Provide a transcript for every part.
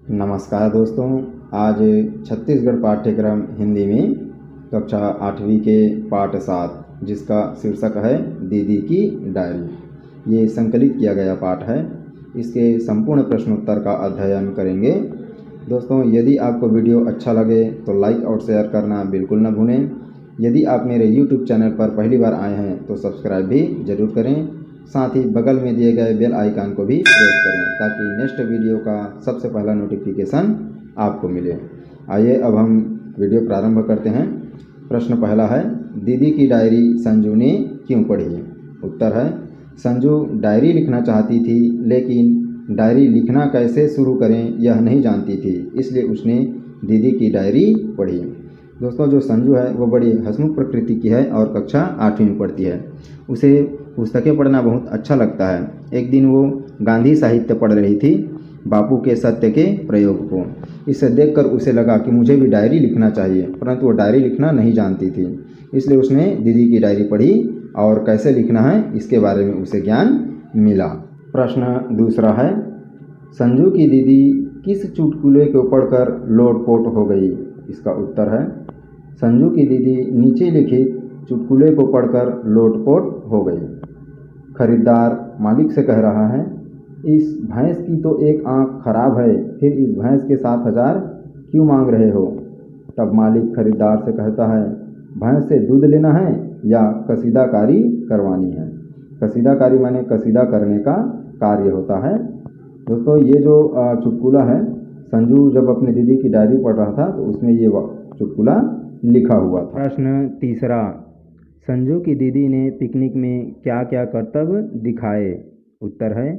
नमस्कार दोस्तों। आज छत्तीसगढ़ पाठ्यक्रम हिंदी में कक्षा 8वीं के पाठ 7 जिसका शीर्षक है दीदी की डायरी, ये संकलित किया गया पाठ है। इसके संपूर्ण प्रश्नोत्तर का अध्ययन करेंगे। दोस्तों, यदि आपको वीडियो अच्छा लगे तो लाइक और शेयर करना बिल्कुल न भूलें। यदि आप मेरे YouTube चैनल पर पहली बार आए हैं तो सब्सक्राइब भी ज़रूर करें। साथ ही बगल में दिए गए बेल आइकन को भी प्रेस करें ताकि नेक्स्ट वीडियो का सबसे पहला नोटिफिकेशन आपको मिले। आइए अब हम वीडियो प्रारंभ करते हैं। प्रश्न पहला है, दीदी की डायरी संजू ने क्यों पढ़ी? उत्तर है, संजू डायरी लिखना चाहती थी लेकिन डायरी लिखना कैसे शुरू करें यह नहीं जानती थी, इसलिए उसने दीदी की डायरी पढ़ी। दोस्तों, जो संजू है वो बड़ी हंसमुख प्रकृति की है और कक्षा 8वीं में पढ़ती है। उसे पुस्तकें पढ़ना बहुत अच्छा लगता है। एक दिन वो गांधी साहित्य पढ़ रही थी, बापू के सत्य के प्रयोग को। इसे देखकर उसे लगा कि मुझे भी डायरी लिखना चाहिए, परंतु वो डायरी लिखना नहीं जानती थी, इसलिए उसने दीदी की डायरी पढ़ी और कैसे लिखना है इसके बारे में उसे ज्ञान मिला। प्रश्न दूसरा है, संजू की दीदी किस चुटकुले को पढ़कर लोटपोट हो गई? इसका उत्तर है, संजू की दीदी नीचे लिखित चुटकुले को पढ़कर लोटपोट हो गई। खरीदार मालिक से कह रहा है, इस भैंस की तो एक आंख खराब है, फिर इस भैंस के 7,000 क्यों मांग रहे हो? तब मालिक खरीदार से कहता है, भैंस से दूध लेना है या कसीदाकारी करवानी है? कसीदाकारी माने कसीदा करने का कार्य होता है। दोस्तों, ये जो चुटकुला है, संजू जब अपनी दीदी की डायरी पढ़ रहा था तो उसमें ये चुटकुला लिखा हुआ था। प्रश्न तीसरा, संजू की दीदी ने पिकनिक में क्या क्या करतब दिखाए? उत्तर है,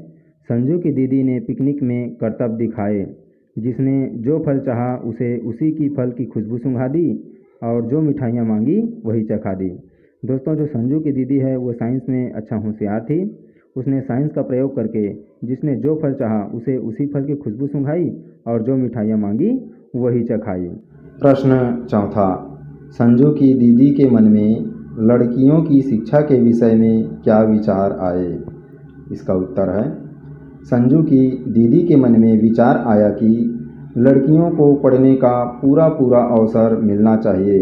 संजू की दीदी ने पिकनिक में करतब दिखाए, जिसने जो फल चाहा उसे उसी की फल की खुशबू सूंघा दी और जो मिठाइयाँ मांगी वही चखा दी। दोस्तों, जो संजू की दीदी है वो साइंस में अच्छा होशियार थी। उसने साइंस का प्रयोग करके जिसने जो फल चाहा उसे उसी फल की खुशबू सूंघाई और जो मिठाइयाँ मांगी वही चखाई। प्रश्न चौथा, संजू की दीदी के मन में लड़कियों की शिक्षा के विषय में क्या विचार आए? इसका उत्तर है, संजू की दीदी के मन में विचार आया कि लड़कियों को पढ़ने का पूरा अवसर मिलना चाहिए।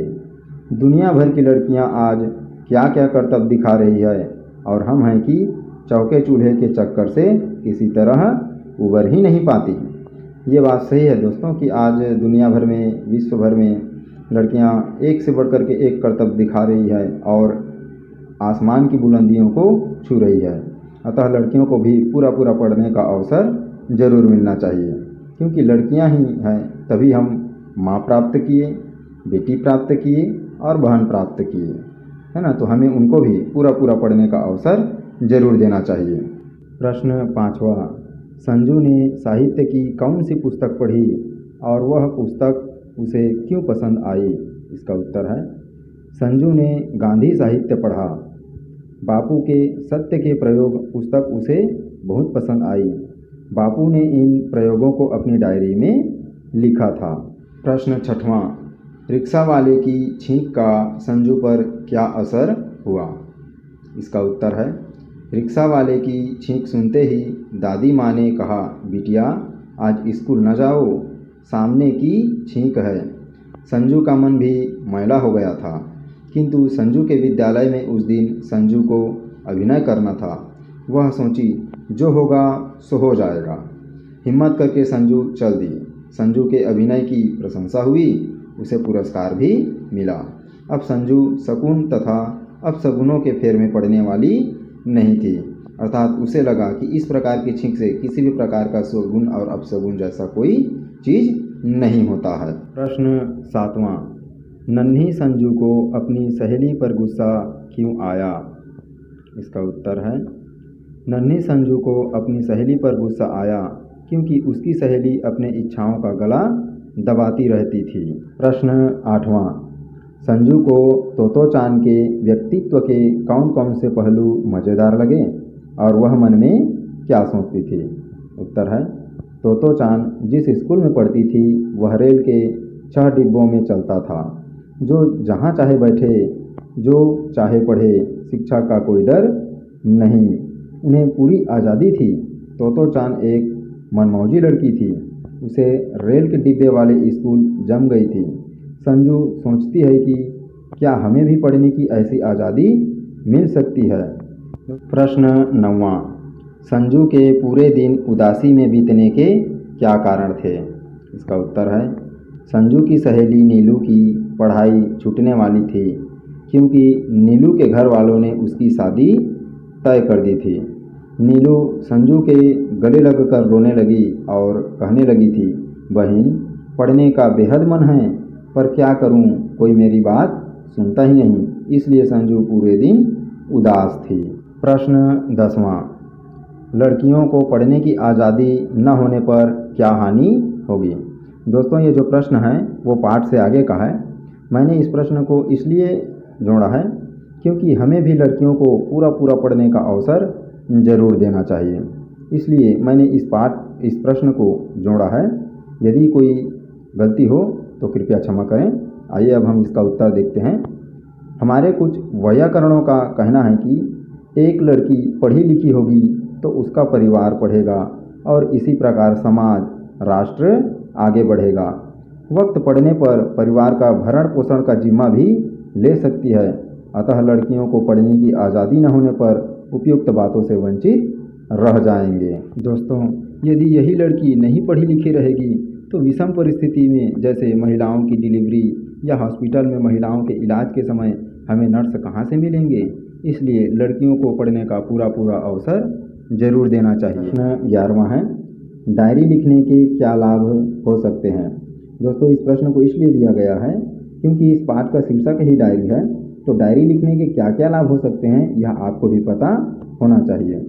दुनिया भर की लड़कियां आज क्या क्या करतब दिखा रही है और हम हैं कि चौके चूल्हे के चक्कर से किसी तरह उबर ही नहीं पाती। ये बात सही है दोस्तों कि आज दुनिया भर में, विश्व भर में लड़कियां एक से बढ़कर के एक करतब दिखा रही है और आसमान की बुलंदियों को छू रही है। अतः लड़कियों को भी पूरा पढ़ने का अवसर ज़रूर मिलना चाहिए, क्योंकि लड़कियां ही हैं तभी हम माँ प्राप्त किए, बेटी प्राप्त किए और बहन प्राप्त किए, है ना। तो हमें उनको भी पूरा पढ़ने का अवसर ज़रूर देना चाहिए। प्रश्न पाँचवा, संजू ने साहित्य की कौन सी पुस्तक पढ़ी और वह पुस्तक उसे क्यों पसंद आई? इसका उत्तर है, संजू ने गांधी साहित्य पढ़ा। बापू के सत्य के प्रयोग पुस्तक उसे बहुत पसंद आई। बापू ने इन प्रयोगों को अपनी डायरी में लिखा था। प्रश्न छठवां, रिक्शा वाले की छींक का संजू पर क्या असर हुआ? इसका उत्तर है, रिक्शा वाले की छींक सुनते ही दादी माँ ने कहा, बिटिया आज स्कूल न जाओ, सामने की छींक है। संजू का मन भी मैला हो गया था, किंतु संजू के विद्यालय में उस दिन संजू को अभिनय करना था। वह सोची, जो होगा सो हो जाएगा। हिम्मत करके संजू चल दी। संजू के अभिनय की प्रशंसा हुई, उसे पुरस्कार भी मिला। अब संजू शकुन तथा अपशगुनों के फेर में पड़ने वाली नहीं थी, अर्थात उसे लगा कि इस प्रकार की छींक से किसी भी प्रकार का शगुन और अपशगुन जैसा कोई चीज़ नहीं होता है। प्रश्न सातवां, नन्ही संजू को अपनी सहेली पर गुस्सा क्यों आया? इसका उत्तर है, नन्ही संजू को अपनी सहेली पर गुस्सा आया क्योंकि उसकी सहेली अपने इच्छाओं का गला दबाती रहती थी। प्रश्न आठवां, संजू को तोतो चान के व्यक्तित्व के कौन से पहलू मज़ेदार लगे और वह मन में क्या सोचती थी? उत्तर है, तोतो चान जिस स्कूल में पढ़ती थी वह रेल के 6 डिब्बों में चलता था। जो जहाँ चाहे बैठे, जो चाहे पढ़े, शिक्षा का कोई डर नहीं, उन्हें पूरी आज़ादी थी। तोतो चान एक मनमौजी लड़की थी। उसे रेल के डिब्बे वाले स्कूल जम गई थी। संजू सोचती है कि क्या हमें भी पढ़ने की ऐसी आज़ादी मिल सकती है। प्रश्न 9वां, संजू के पूरे दिन उदासी में बीतने के क्या कारण थे। इसका उत्तर है संजू की सहेली नीलू की पढ़ाई छूटने वाली थी क्योंकि नीलू के घर वालों ने उसकी शादी तय कर दी थी। नीलू संजू के गले लगकर रोने लगी और कहने लगी थी, बहन पढ़ने का बेहद मन है पर क्या करूं, कोई मेरी बात सुनता ही नहीं। इसलिए संजू पूरे दिन उदास थी। प्रश्न 10वां, लड़कियों को पढ़ने की आज़ादी न होने पर क्या हानि होगी। दोस्तों ये जो प्रश्न है वो पाठ से आगे का है। मैंने इस प्रश्न को इसलिए जोड़ा है क्योंकि हमें भी लड़कियों को पूरा पढ़ने का अवसर ज़रूर देना चाहिए। इसलिए मैंने इस प्रश्न को जोड़ा है। यदि कोई गलती हो तो कृपया क्षमा करें। आइए अब हम इसका उत्तर देखते हैं। हमारे कुछ वैयाकरणों का कहना है कि एक लड़की पढ़ी लिखी होगी तो उसका परिवार पढ़ेगा और इसी प्रकार समाज, राष्ट्र आगे बढ़ेगा। वक्त पड़ने पर परिवार का भरण पोषण का जिम्मा भी ले सकती है। अतः लड़कियों को पढ़ने की आज़ादी न होने पर उपयुक्त बातों से वंचित रह जाएंगे। दोस्तों यदि यही लड़की नहीं पढ़ी लिखी रहेगी तो विषम परिस्थिति में, जैसे महिलाओं की डिलीवरी या हॉस्पिटल में महिलाओं के इलाज के समय हमें नर्स कहाँ से मिलेंगे। इसलिए लड़कियों को पढ़ने का पूरा अवसर जरूर देना चाहिए। प्रश्न 11वां है, डायरी लिखने के क्या लाभ हो सकते हैं। दोस्तों इस प्रश्न को इसलिए दिया गया है क्योंकि इस पाठ का शीर्षक ही डायरी है। तो डायरी लिखने के क्या क्या लाभ हो सकते हैं यह आपको भी पता होना चाहिए।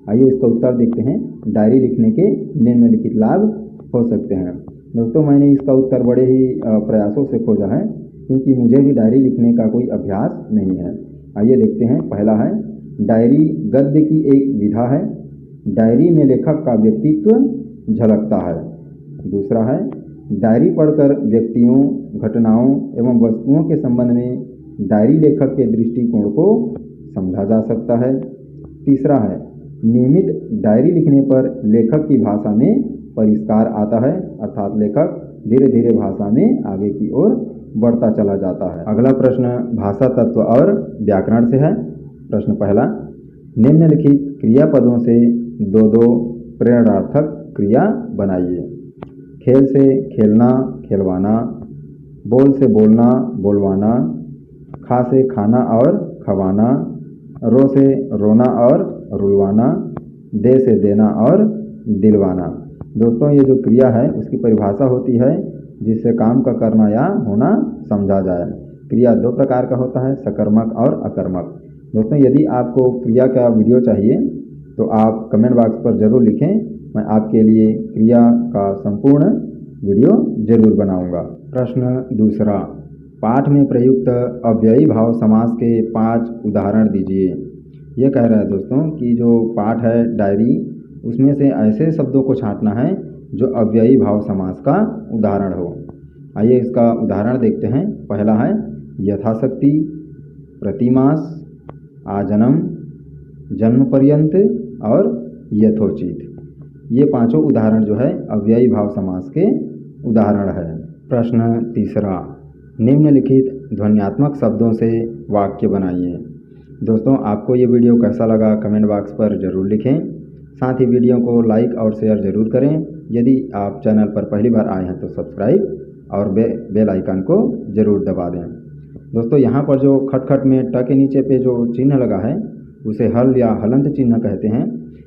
आइए इसका उत्तर देखते हैं। डायरी लिखने के निम्नलिखित लाभ हो सकते हैं। दोस्तों मैंने इसका उत्तर बड़े ही प्रयासों से खोजा है क्योंकि मुझे भी डायरी लिखने का कोई अभ्यास नहीं है। आइए देखते हैं। पहला है, डायरी गद्य की एक विधा है। डायरी में लेखक का व्यक्तित्व झलकता है। दूसरा है, डायरी पढ़कर व्यक्तियों, घटनाओं एवं वस्तुओं के संबंध में डायरी लेखक के दृष्टिकोण को समझा जा सकता है। तीसरा है, नियमित डायरी लिखने पर लेखक की भाषा में परिष्कार आता है, अर्थात लेखक धीरे धीरे भाषा में आगे की ओर बढ़ता चला जाता है। अगला प्रश्न भाषा तत्व और व्याकरण से है। प्रश्न पहला, निम्नलिखित क्रियापदों से दो प्रेरणार्थक क्रिया बनाइए। खेल से खेलना, खेलवाना। बोल से बोलना, बोलवाना। खा से खाना और खवाना। रो से रोना और रुलवाना। दे से देना और दिलवाना। दोस्तों ये जो क्रिया है उसकी परिभाषा होती है जिससे काम का करना या होना समझा जाए। क्रिया दो प्रकार का होता है, सकर्मक और अकर्मक। दोस्तों यदि आपको क्रिया का वीडियो चाहिए तो आप कमेंट बॉक्स पर ज़रूर लिखें, मैं आपके लिए क्रिया का संपूर्ण वीडियो जरूर बनाऊंगा। प्रश्न दूसरा, पाठ में प्रयुक्त अव्ययी भाव समास के 5 उदाहरण दीजिए। यह कह रहा है दोस्तों कि जो पाठ है डायरी, उसमें से ऐसे शब्दों को छांटना है जो अव्ययी भाव समास का उदाहरण हो। आइए इसका उदाहरण देखते हैं। पहला है यथाशक्ति, प्रतिमास, आजन्म, जन्म पर्यंत और यथोचित। ये पांचों उदाहरण जो है अव्ययी भाव समास के उदाहरण है। प्रश्न तीसरा, निम्नलिखित ध्वन्यात्मक शब्दों से वाक्य बनाइए। दोस्तों आपको ये वीडियो कैसा लगा कमेंट बॉक्स पर ज़रूर लिखें। साथ ही वीडियो को लाइक और शेयर ज़रूर करें। यदि आप चैनल पर पहली बार आए हैं तो सब्सक्राइब और बेल आइकन को ज़रूर दबा दें। दोस्तों यहाँ पर जो खटखट में ट के नीचे पे जो चिन्ह लगा है उसे हल या हलंत चिन्ह कहते हैं।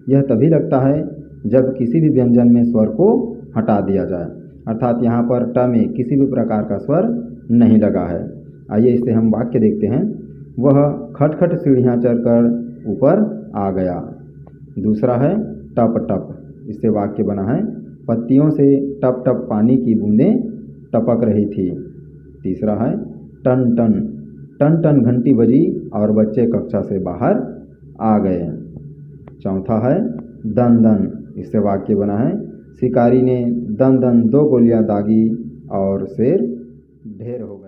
यह तभी लगता है जब किसी भी व्यंजन में स्वर को हटा दिया जाए, अर्थात यहाँ पर ट में किसी भी प्रकार का स्वर नहीं लगा है। आइए इससे हम वाक्य देखते हैं। वह खटखट सीढ़ियाँ चढ़कर ऊपर आ गया। दूसरा है टप टप, इससे वाक्य बना है पत्तियों से टप टप पानी की बूंदें टपक रही थी। तीसरा है टन टन, टन टन घंटी बजी और बच्चे कक्षा से बाहर आ गए। चौथा है दन दन, इससे वाक्य बना है शिकारी ने दन दन 2 गोलियां दागी और शेर ढेर हो गया।